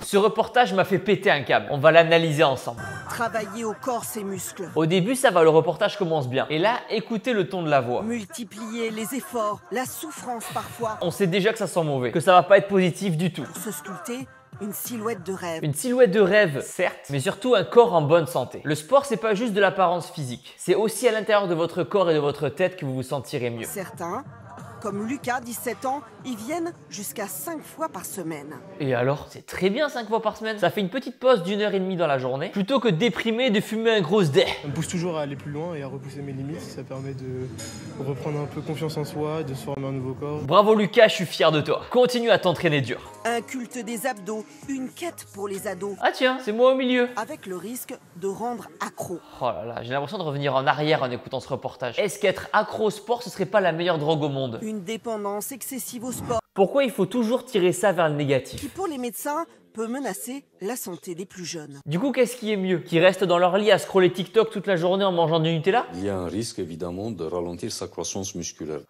Ce reportage m'a fait péter un câble. On va l'analyser ensemble. Travailler au corps ses muscles. Au début, ça va, le reportage commence bien. Et là, écoutez le ton de la voix. Multiplier les efforts, la souffrance parfois. On sait déjà que ça sent mauvais, que ça va pas être positif du tout. Pour se sculpter une silhouette de rêve. Une silhouette de rêve, certes, mais surtout un corps en bonne santé. Le sport, c'est pas juste de l'apparence physique. C'est aussi à l'intérieur de votre corps et de votre tête que vous vous sentirez mieux. Certains, comme Lucas, 17 ans, y viennent jusqu'à 5 fois par semaine. Et alors? C'est très bien 5 fois par semaine. Ça fait une petite pause d'1h30 dans la journée, plutôt que déprimé de fumer un gros dé. Ça me pousse toujours à aller plus loin et à repousser mes limites. Ça permet de reprendre un peu confiance en soi, de se former un nouveau corps. Bravo Lucas, je suis fier de toi. Continue à t'entraîner dur. Un culte des abdos, une quête pour les ados. Ah tiens, c'est moi au milieu. Avec le risque de rendre accro. Oh là là, j'ai l'impression de revenir en arrière en écoutant ce reportage. Est-ce qu'être accro au sport, ce serait pas la meilleure drogue au monde? Une dépendance excessive au sport. Pourquoi il faut toujours tirer ça vers le négatif? Qui pour les médecins peut menacer la santé des plus jeunes. Du coup, qu'est-ce qui est mieux? Qu'ils restent dans leur lit à scroller TikTok toute la journée en mangeant du Nutella? Il y a un risque évidemment de ralentir sa croissance musculaire.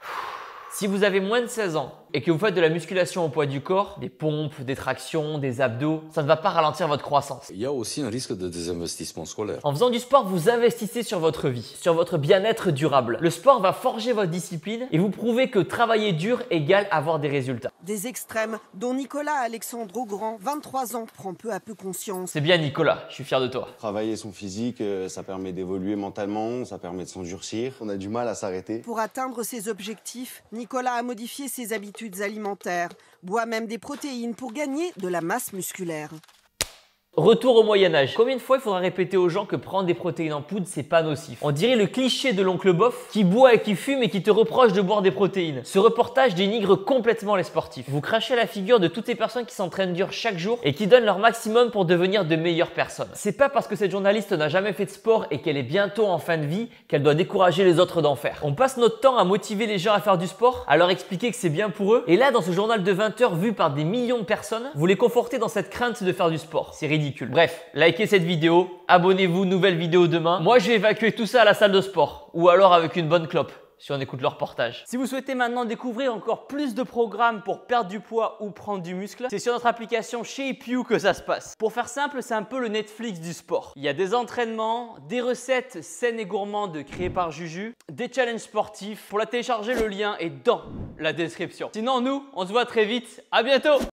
Si vous avez moins de 16 ans et que vous faites de la musculation au poids du corps, des pompes, des tractions, des abdos, ça ne va pas ralentir votre croissance. Il y a aussi un risque de désinvestissement scolaire. En faisant du sport, vous investissez sur votre vie, sur votre bien-être durable. Le sport va forger votre discipline et vous prouver que travailler dur égale avoir des résultats. Des extrêmes dont Nicolas Alexandre Augrand, 23 ans, prend peu à peu conscience. C'est bien Nicolas, je suis fier de toi. Travailler son physique, ça permet d'évoluer mentalement, ça permet de s'endurcir. On a du mal à s'arrêter. Pour atteindre ses objectifs, Nicolas a modifié ses habitudes alimentaires, boit même des protéines pour gagner de la masse musculaire. Retour au Moyen-Âge. Combien de fois il faudra répéter aux gens que prendre des protéines en poudre, c'est pas nocif? On dirait le cliché de l'oncle bof qui boit et qui fume et qui te reproche de boire des protéines. Ce reportage dénigre complètement les sportifs. Vous crachez à la figure de toutes les personnes qui s'entraînent dur chaque jour et qui donnent leur maximum pour devenir de meilleures personnes. C'est pas parce que cette journaliste n'a jamais fait de sport et qu'elle est bientôt en fin de vie qu'elle doit décourager les autres d'en faire. On passe notre temps à motiver les gens à faire du sport, à leur expliquer que c'est bien pour eux. Et là, dans ce journal de 20 heures vu par des millions de personnes, vous les confortez dans cette crainte de faire du sport. C'est ridicule. Bref, likez cette vidéo, abonnez-vous, nouvelle vidéo demain. Moi, je vais évacuer tout ça à la salle de sport ou alors avec une bonne clope. Si on écoute le reportage. Si vous souhaitez maintenant découvrir encore plus de programmes pour perdre du poids ou prendre du muscle, c'est sur notre application ShapeU que ça se passe. Pour faire simple, c'est un peu le Netflix du sport. Il y a des entraînements, des recettes saines et gourmandes créées par Juju, des challenges sportifs. Pour la télécharger, le lien est dans la description. Sinon, nous, on se voit très vite. À bientôt!